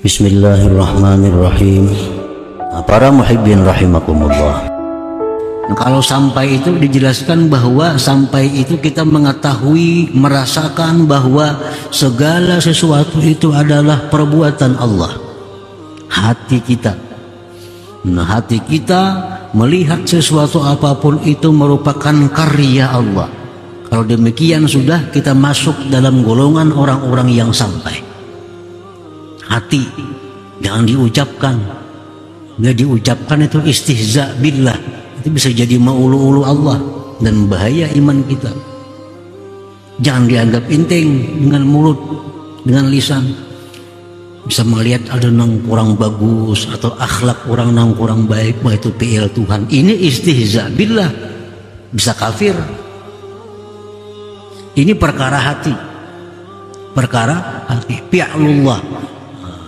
Bismillahirrahmanirrahim. Para muhibbin rahimakumullah. Kalau sampai itu dijelaskan bahwa sampai itu kita mengetahui, merasakan bahwa segala sesuatu itu adalah perbuatan Allah. Hati kita. Nah, hati kita melihat sesuatu apapun itu merupakan karya Allah. Kalau demikian sudah kita masuk dalam golongan orang-orang yang sampai. Hati jangan diucapkan. Nggak diucapkan itu istihza billah, itu bisa jadi maulu-ulu Allah dan bahaya iman kita. Jangan dianggap enteng dengan mulut, dengan lisan. Bisa melihat ada yang kurang bagus atau akhlak orang yang kurang baik, wah itu PL Tuhan. Ini istihza billah, bisa kafir. Ini perkara hati, perkara hati. Fi'lullah.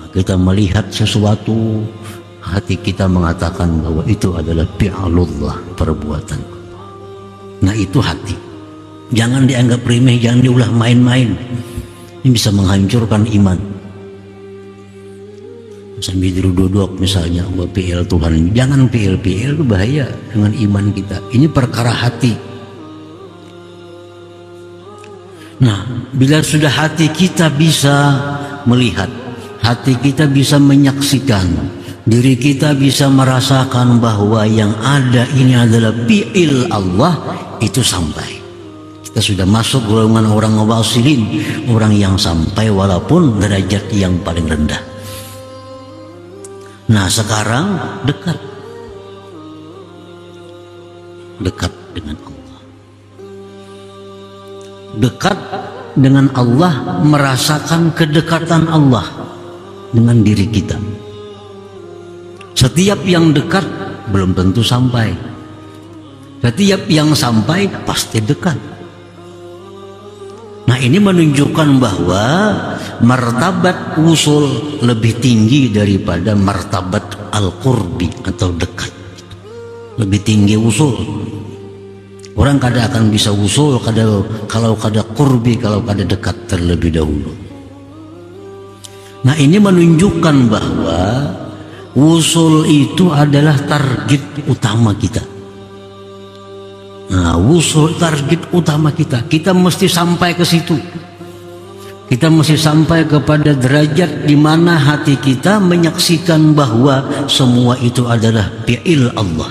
Kita melihat sesuatu, hati kita mengatakan bahwa itu adalah fi'lullah, perbuatan Allah. Nah, itu hati. Jangan dianggap remeh, jangan diulah main-main. Ini bisa menghancurkan iman. Sambil duduk misalnya, bahwa PL Tuhan. Jangan PL itu bahaya dengan iman kita. Ini perkara hati. Nah, bila sudah hati kita bisa melihat, hati kita bisa menyaksikan, diri kita bisa merasakan bahwa yang ada ini adalah fi'il Allah, itu sampai. Kita sudah masuk golongan orang wasilin, orang yang sampai walaupun derajat yang paling rendah. Nah, sekarang dekat dengan Allah. Dekat dengan Allah, merasakan kedekatan Allah dengan diri kita. Setiap yang dekat belum tentu sampai. Setiap yang sampai pasti dekat. Nah, ini menunjukkan bahwa martabat usul lebih tinggi daripada martabat al-qurbi atau dekat. Lebih tinggi usul. Orang kada akan bisa usul kalau kada qurbi, kalau kada dekat terlebih dahulu. Nah, ini menunjukkan bahwa wusul itu adalah target utama kita. Nah, wusul target utama kita. Kita mesti sampai ke situ. Kita mesti sampai kepada derajat di mana hati kita menyaksikan bahwa semua itu adalah fi'il Allah.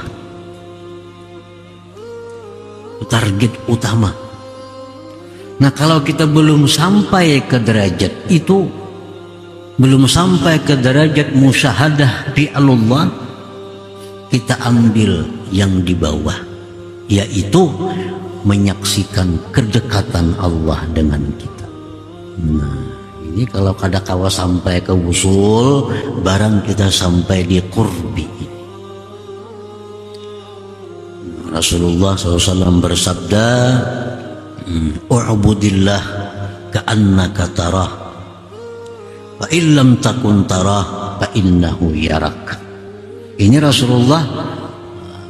Target utama. Nah, kalau kita belum sampai ke derajat itu, belum sampai ke derajat musyahadah fi'lullah, kita ambil yang di bawah, yaitu menyaksikan kedekatan Allah dengan kita. Nah, ini kalau kada kawa sampai ke wusul, barang kita sampai di qurbi. Rasulullah SAW bersabda, "U'budillah ka'annaka tarah, fa illam takun tarah fa innahu yarak." Ini Rasulullah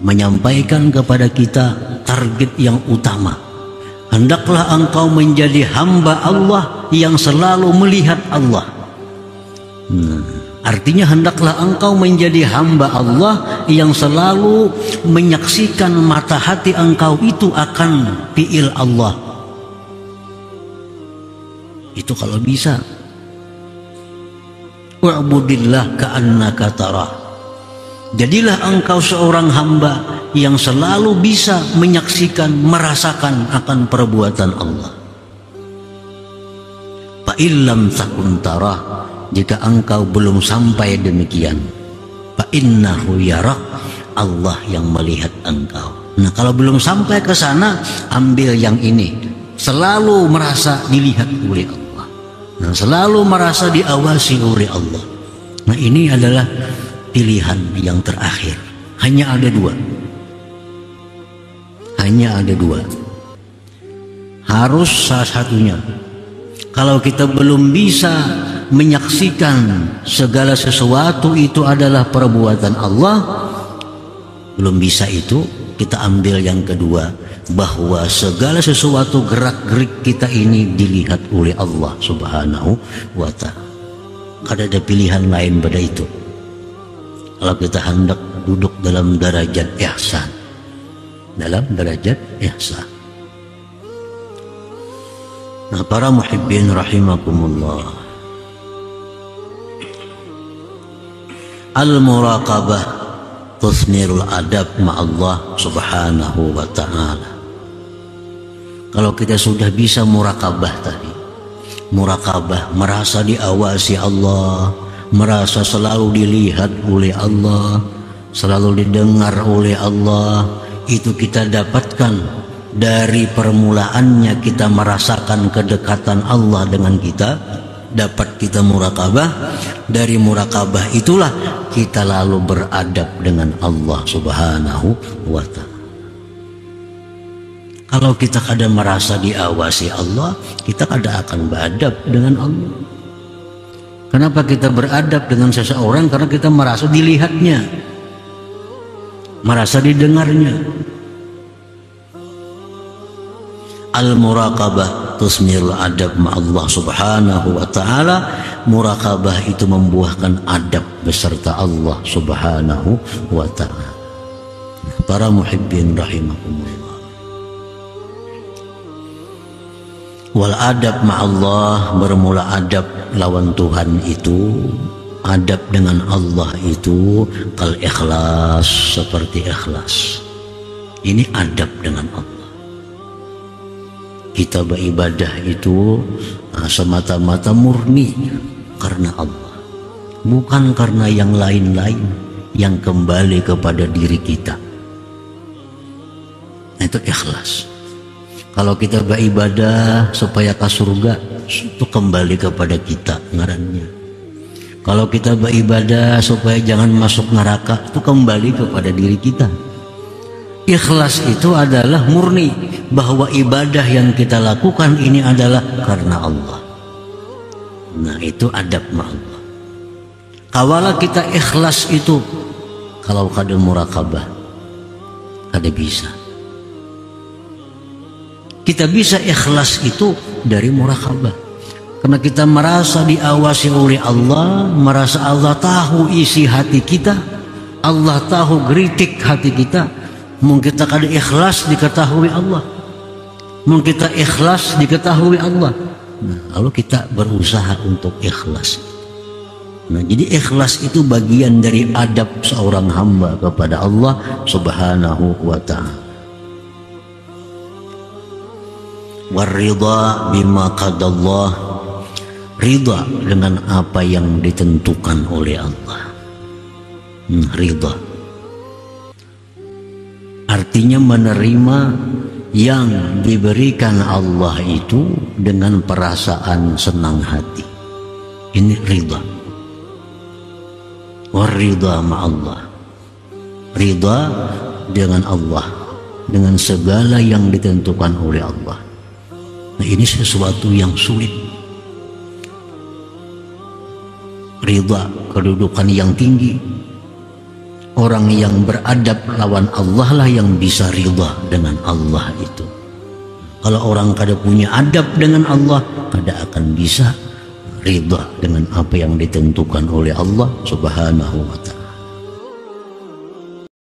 menyampaikan kepada kita target yang utama. Hendaklah engkau menjadi hamba Allah yang selalu melihat Allah. Artinya hendaklah engkau menjadi hamba Allah yang selalu menyaksikan mata hati engkau itu akan fi'il Allah. Itu kalau bisa. Wa'budillah ka'annaka tarah. Jadilah engkau seorang hamba yang selalu bisa menyaksikan, merasakan akan perbuatan Allah. Fa illam takun tarah, jika engkau belum sampai demikian, fa innahu yarak, Allah yang melihat engkau. Nah, kalau belum sampai ke sana, ambil yang ini, selalu merasa dilihat oleh Allah. Nah, selalu merasa diawasi oleh Allah. Nah, ini adalah pilihan yang terakhir. Hanya ada dua. Hanya ada dua. Harus salah satunya. Kalau kita belum bisa menyaksikan segala sesuatu itu adalah perbuatan Allah, belum bisa itu, kita ambil yang kedua, bahwa segala sesuatu gerak-gerik kita ini dilihat oleh Allah Subhanahu wa ta'ala. Kada ada pilihan lain pada itu. Kalau kita hendak duduk dalam derajat ihsan, dalam derajat ihsan. Nah, para muhibbin rahimakumullah, al-muraqabah tusmirul adab ma'allah subhanahu wa ta'ala. Kalau kita sudah bisa muraqabah tadi, muraqabah, merasa diawasi Allah, merasa selalu dilihat oleh Allah, selalu didengar oleh Allah, itu kita dapatkan dari permulaannya kita merasakan kedekatan Allah dengan kita, dapat kita muraqabah. Dari muraqabah itulah kita lalu beradab dengan Allah subhanahu wa ta'ala. Kalau kita kadang merasa diawasi Allah, kita kadang akan beradab dengan Allah. Kenapa kita beradab dengan seseorang? Karena kita merasa dilihatnya, merasa didengarnya. Al-muraqabah tusmirul adab ma'allah subhanahu wa ta'ala. Muraqabah itu membuahkan adab beserta Allah subhanahu wa ta'ala. Para muhibbin rahimakumullah, wal adab ma'allah, bermula adab lawan Tuhan itu, adab dengan Allah itu kal ikhlas, seperti ikhlas. Ini adab dengan Allah. Kita beribadah itu semata-mata murni karena Allah, bukan karena yang lain-lain yang kembali kepada diri kita. Itu ikhlas. Kalau kita beribadah supaya ke surga, itu kembali kepada kita ngarannya. Kalau kita beribadah supaya jangan masuk neraka, itu kembali kepada diri kita. Ikhlas itu adalah murni bahwa ibadah yang kita lakukan ini adalah karena Allah. Nah, itu adab ma'allah. Kawala kita ikhlas itu, kalau kada muraqabah, kada bisa. Kita bisa ikhlas itu dari muraqabah, karena kita merasa diawasi oleh Allah, merasa Allah tahu isi hati kita, Allah tahu geritik hati kita. Mungkin kita kada ikhlas diketahui Allah, mungkin kita ikhlas diketahui Allah. Nah, lalu kita berusaha untuk ikhlas. Nah, jadi ikhlas itu bagian dari adab seorang hamba kepada Allah subhanahu wa ta'ala. Waridha bima qadallah, ridha dengan apa yang ditentukan oleh Allah. Ridha artinya menerima yang diberikan Allah itu dengan perasaan senang hati. Ini ridha. Waridha ma'allah, ridha dengan Allah, dengan segala yang ditentukan oleh Allah. Nah, ini sesuatu yang sulit. Ridha, kedudukan yang tinggi. Orang yang beradab lawan Allah lah yang bisa ridha dengan Allah itu. Kalau orang kada punya adab dengan Allah, kada akan bisa ridha dengan apa yang ditentukan oleh Allah subhanahu wa ta'ala.